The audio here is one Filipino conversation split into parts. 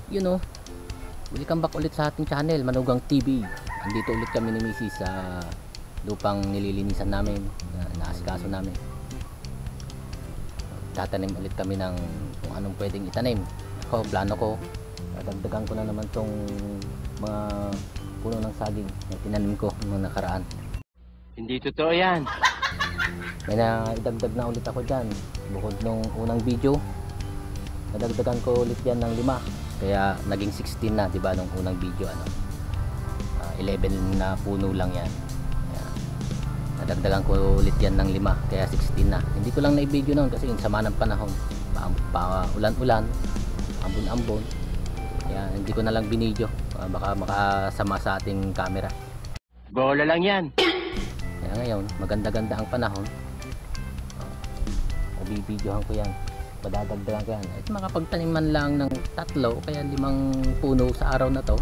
You know, welcome back ulit sa ating channel, Manugang TV. Andito ulit kami ni Mrs. sa lupang nililinisan namin, naasikaso namin. Tatanim ulit kami ng kung anong pwedeng itanim. Ako, plano ko, dagdagan ko na naman tong mga puno ng saging na tinanim ko noong nakaraan. Hindi totoo yan. May naidagdag na ulit ako dyan. Bukod nung unang video, nadagdagan ko ulit yan ng 5. Kaya naging 16 na, di ba, nung unang video, 11 na puno lang yan. Kaya, nadagdagan ko ulit yan ng 5, kaya 16 na. Hindi ko lang na-video noon kasi yung sama ng panahon, ulan-ulan, ambon-ambon. Kaya hindi ko na lang binidyo, baka makasama sa ating camera. Bola lang yan. Kaya ngayon, maganda-ganda ang panahon, bibidyohan ko yan, madadagdagan ko yan. At makapagtanim man lang ng 3 kaya 5 puno sa araw na to,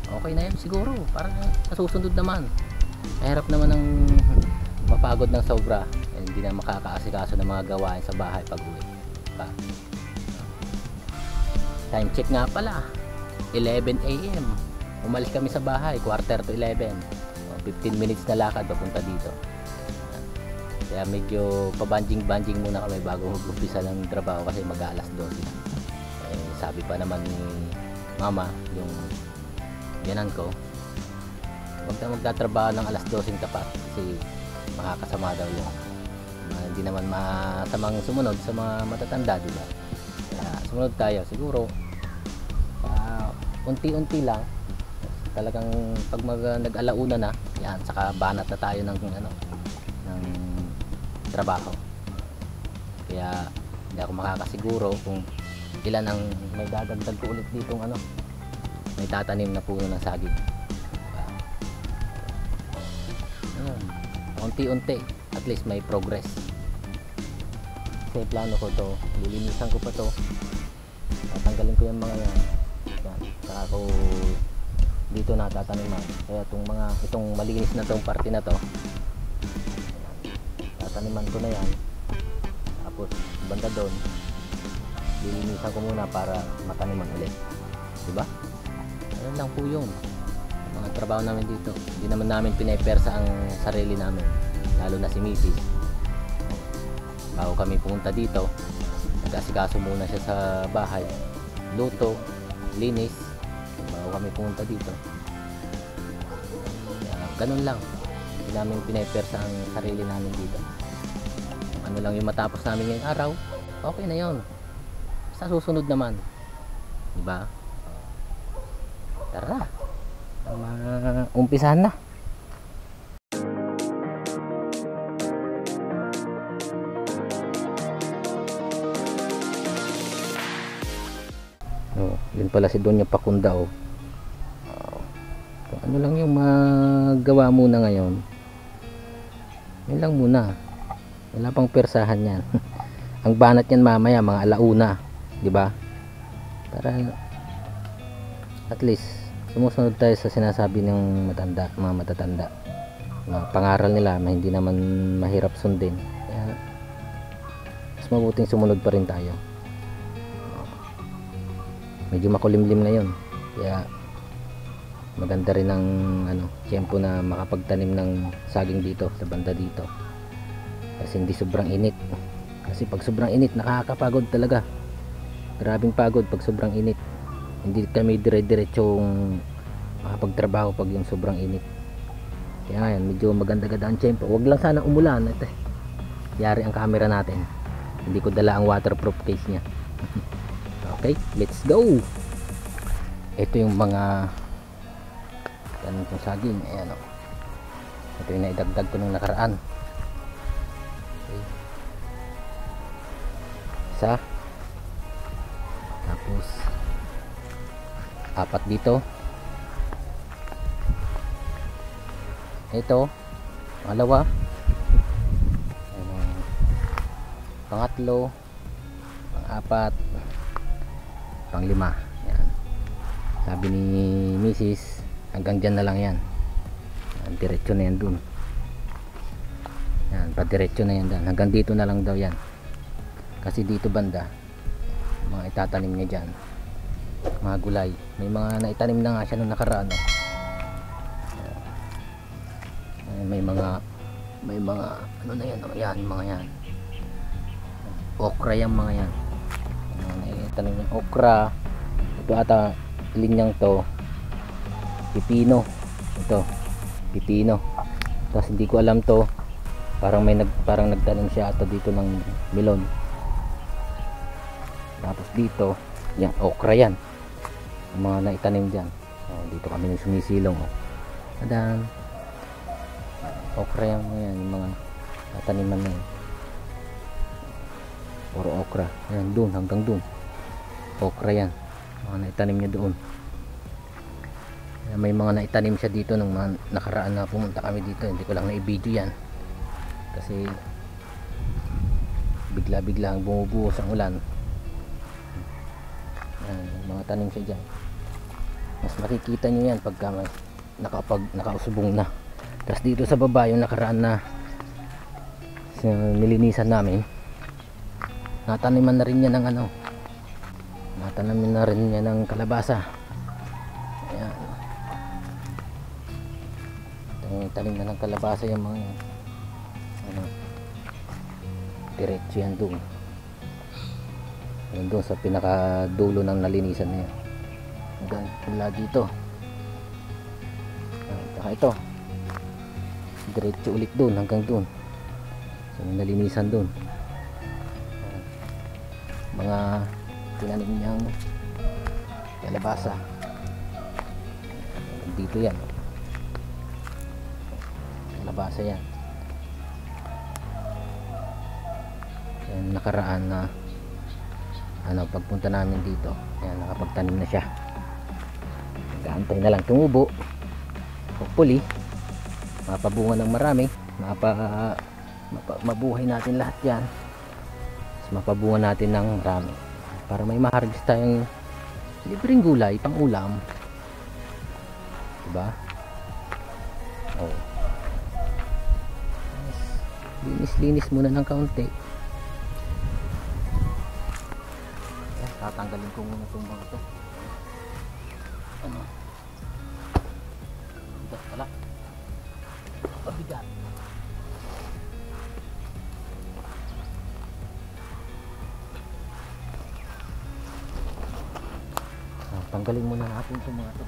okay na yan siguro. Para sa susunod naman, mahirap naman ng mapagod ng sobra, hindi na makakaasikaso ng mga gawain sa bahay pag uwi pa. Time check nga pala, 11 AM umalis kami sa bahay, 11:45. 15 minutes na lakad papunta dito. Kaya medyo pabanjing-banjing muna kami bago mag-umpisa ng trabaho kasi mag-aalas 12 na. Sabi pa naman ni mama, yung yanan ko, huwag na magtatrabaho ng alas 12 tapat kasi makakasama daw yung hindi naman masamang sumunod sa mga matatanda, diba? Kaya sumunod tayo siguro unti-unti lang. Talagang pag nag-alauna na yan, saka banat na tayo ng ng trabaho. Kaya hindi ako makakasiguro kung ilan ang may dadagdag ko ulit ditong may tatanim na puno ng saging. Unti-unti at least may progress. Kasi plano ko to, lilinisan ko pa to, tatanggalin ko yung mga yan, saka ko dito na tataniman. Kaya itong malinis na tong parte na to, tataniman ko na yan. Tapos banda doon, lilinisan ko muna para mataniman ulit, diba? Ayun lang po yung mga trabaho namin dito. Hindi naman namin pinepersa ang sarili namin, lalo na si Mrs. Bago kami pumunta dito, nag-asikaso muna siya sa bahay, luto, linis bago kami pumunta dito. Ganun lang, hindi namin pinepersa ang sarili namin dito. Ano lang yung matapos namin ngayong araw, okay na yon. Sa susunod naman, diba? Tara, umpisahan na. Yun pala si Donya Pakunda. Ano lang yung magawa muna ngayon, yun lang muna, wala pang persahan yan. Ang banat yan mamaya mga alauna, di ba? Para at least sumusunod tayo sa sinasabi ng mga matatanda, na pangaral nila na hindi naman mahirap sundin. Kaya mas mabuting sumunod pa rin tayo. Medyo makulimlim ngayon, kaya maganda rin ang tiyempo na makapagtanim ng saging dito sa banda dito, kasi hindi sobrang init. Kasi pag sobrang init nakakapagod talaga, grabing pagod pag sobrang init. Hindi kami dire-diretsong makapagtrabaho pag yung sobrang init. Kaya ngayon medyo maganda-ganda ang tiyempo. Wag lang sana umulan, yari ang camera natin, hindi ko dala ang waterproof case nya. Okay, let's go. Ito yung mga ganun kong saging. Ayan, ito yung naidagdag ko nung nakaraan. Okay. Isa, tapos 4 dito. Ito pangalawa, pangatlo, pang-4, pang-5. Ayan. Sabi ni Mrs. hanggang dyan na lang yan. Diretso na yan dun. Yan, padiretso na yan dun. Hanggang dito na lang daw yan. Kasi dito banda, mga itatanim niya dyan. mga gulay. May mga naitanim na nga siya nung nakaraan, oh. May mga ano na yan, oh. Yan, mga yan, okra, yung mga yan, naitanim yung okra. Ito ata linyang to pipino, ito pipino. Tapos hindi ko alam to, parang nagtanim siya ata dito ng melon. Tapos dito yan, okra yan, yung mga naitanim dyan. Dito kami nung sumisilong, madam, okra yan, yung mga nataniman na yan. Puro okra yan, doon hanggang doon okra yan, mga naitanim niya doon. May mga naitanim siya dito nung mga nakaraan na pumunta kami dito. Hindi ko lang na-i-video yan kasi bigla-bigla ang bumubuhos ang ulan. Mga tanim siya dyan. Mas makikita nyo yan pagka nakausubong na. Tapos dito sa baba yung nakaraan na nilinisan namin, nataniman na rin niya ng nataniman na rin niya ng kalabasa. Ayan, tanim na ng kalabasa yung mga diretso yan doon. Yan doon sa pinakadulo ng nalinisan na yan. Mula dito. Saka ito. Diretso ulit doon hanggang doon. So nalinisan doon. Mga tinanim niyang kalabasa. Dito yan. Kalabasa yan. Yan nakaraan na pagpunta namin dito, ayan, nakapagtanim na siya. Nag-aantay na lang tumubo. Hopefully mapabunga ng marami, mabuhay natin lahat yan. Mapabunga natin ng marami para may maharvest tayong libreng gulay pang ulam, diba? Linis muna ng kaunti. Tatanggalin ko muna itong mga ito. Bigat pala. Pabigat. Tanggalin muna natin itong mga ito.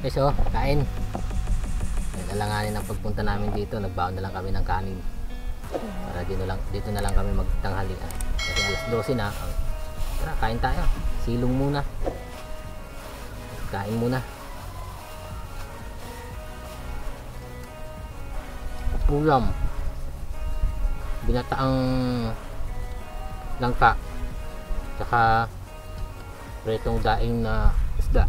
Okay, so kain. Alanganin ang pagpunta namin dito, nagbaon na lang kami ng kanin. Para dito na lang kami magtanghalian. Kasi alas 12 na. Tara, kain tayo. Silong muna. Kain muna. Ulam. Binataang langka. Tsaka pretong daing na isda.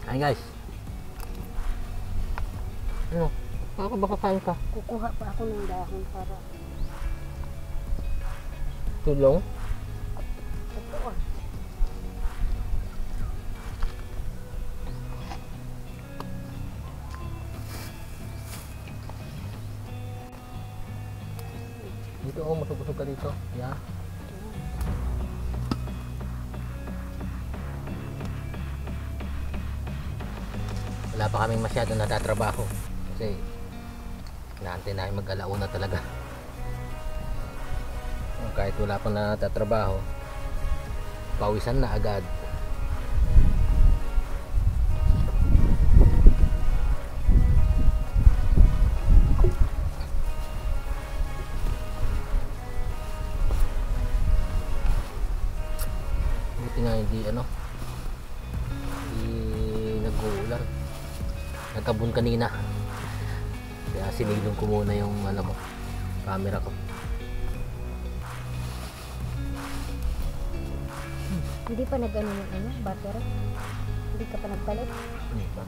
Kain guys. Ano? Ako baka kain ka? Kukuha pa ako ng dahon para Tulong? ito ah. Dito oh, masubusog ka dito. Yeah. Wala pa kaming masyado natatrabaho. Kasi inaantay namin mag-alauna talaga. Kahit wala pang natatrabaho, pawisan na agad. Buti nga hindi nag-uulan. Nagkabun kanina. Kaya sinilong ko muna yung camera ko. Hindi pa nag-ano ng battery? Hindi ka pa nagpalit? Hindi pa.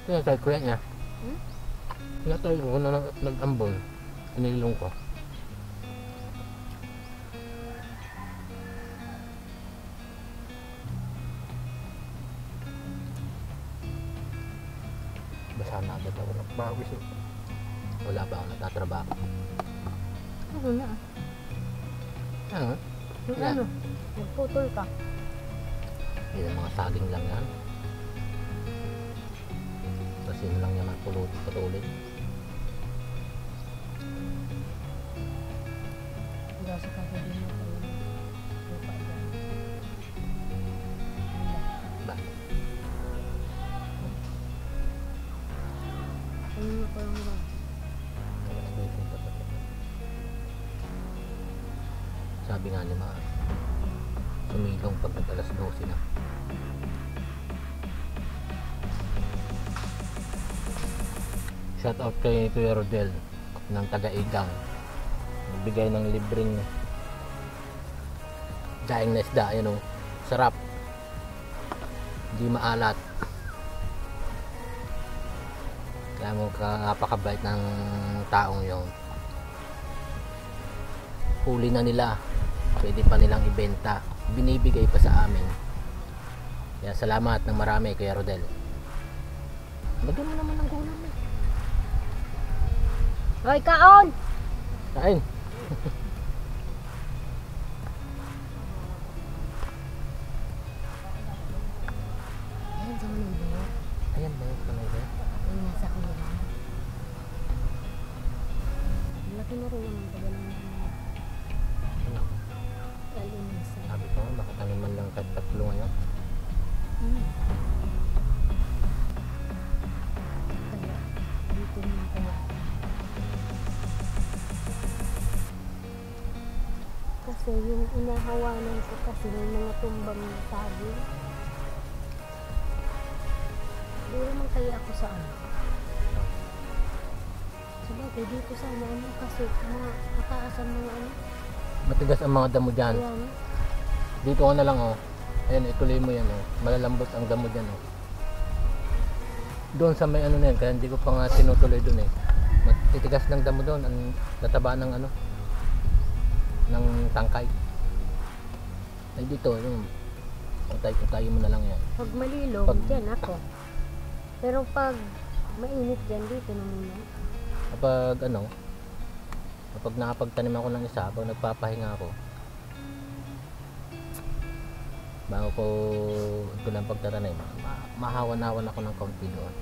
Tinatay ko yan niya. Tinatay ko na nag-ambon. Sinilong ko. Basa na agad ako ng pawis. Wala pa ako natatrabaho. Ano na? Ano? Yung Yeah. ano? Nagputol ka? Yan mga saging lang yan. Kasi yun lang yan patuloy. Hindi sa kagabi mo ko yung lupa dyan. Bakit? Ano na ko lang ba? Sabi nga ni Ma, sumilong pag nag-alas 12 na. Shout out kay Kuya Rodel ng taga-Igang. Nagbigay ng libreng daing na isda. Ayan o, sarap. Hindi maalat. Kaya mo napakabait ng taong yon. Huli na nila. Pwede pa nilang ibenta. Binibigay pa sa amin. Kaya salamat ng marami Kuya Rodel. Lagyan mo naman ng gulay eh. Hoy, kaon! Kain. Ayan sa manong buo. Ayan ba yung kamay ko? Ayan nasa kuya. Laki na rin naman tagal ng Ano? alinasa. Sabi ko, makatanim man lang kahit tatlo ngayon. Kaya, dito na kaya. Kasi yung inahawanan ko kasi ng mga tumbang na saging. Di naman kaya ako sa ano. Sabagay, dito sa ano kasi mga kataasan mga ano. Matigas ang mga damo dyan. Ayan. Dito ko na lang oh. Ayan, ituloy mo yan oh. Malalambot ang damo dyan oh. Doon sa may ano na yan, kaya hindi ko pa nga tinutuloy doon eh. Matitigas ng damo doon, ang tataba ng ano, ng tangkay. Ay dito, yung utay-utayin mo na lang yan. Pag malilog, Pag- dyan ako. Pero pag mainit dyan, dito na muna. Kapag nakapagtanim ako ng isa, pag nagpapahinga ako, bago ko ito lang pagtatanim, mahawan-hawan ako ng kaunti doon.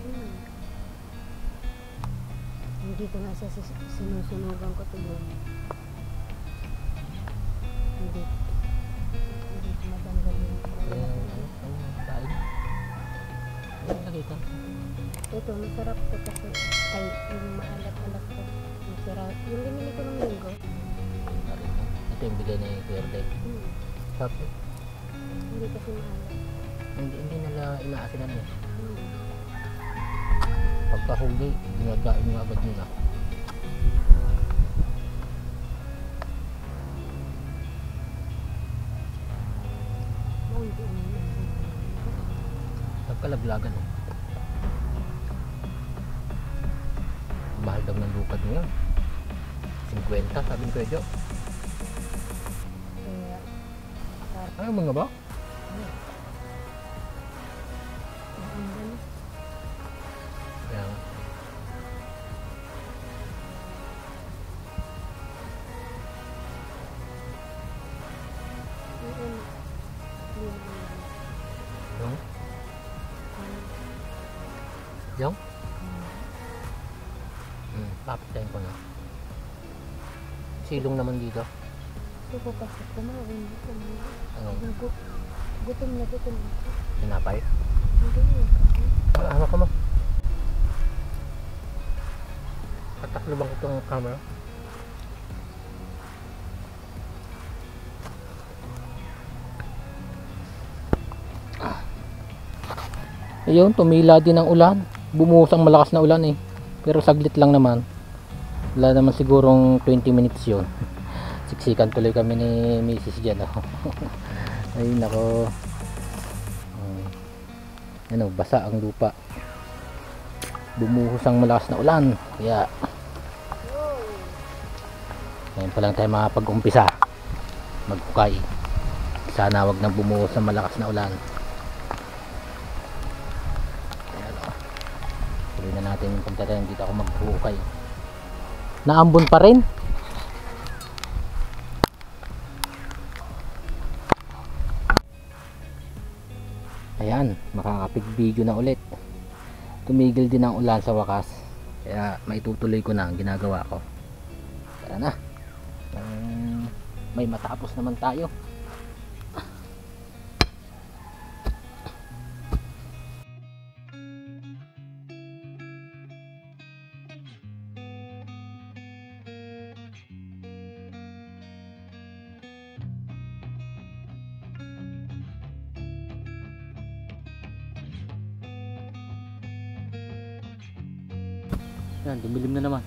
Dito nga sa sinusunugan ko ito doon. Hindi ko matanggal yung Daing. Nakita. Ito, masarap to kasi ay yung maalat-alat ko. Masarap. Yung binili ko ng linggo. Ito yung bigay ni Kuwerte. Tapos, Hindi kasi maalat. hindi nila inaasinan eh. Hmm. Pagkahuli, ginagain nga agad nila. Oh, hindi naman. Nagkalaglagan eh. Mahal daw ng lupad ngayon. 50 sabi ni Kuya Jo. Kaya, Ano mga ba? ang gano'n. Kaya nga. Yung ano, hindi naman. Yung? Ano, Yung? Papitayin ko na. Silong naman dito. Gusto ko kasi kumain. Ano? Gutom na gutom ako. Sinapay? Hindi yun. Ano ka mo? Pataklo bang itong camera? Ayun, tumila din ang ulan. Bumuhos ang malakas na ulan eh. Pero saglit lang naman. Wala naman sigurong 20 minutes yun. Siksikan tuloy kami ni Mrs. dyan. Oh. Ay nako. Ano, basa ang lupa. Bumuhos ang malakas na ulan. Kaya ngayon pa lang tayo makapag-umpisa mag-ukay. Sana wag nang bumuhos ang malakas na ulan. Tuloy na natin yung punta tayo. Dito ako mag-ukay. Naambon pa rin. Ayan, makakapig-video na ulit. Tumigil din ang ulan sa wakas. Kaya maitutuloy ko na ang ginagawa ko. Tara na. May matapos naman tayo. Yan, dumilim na naman.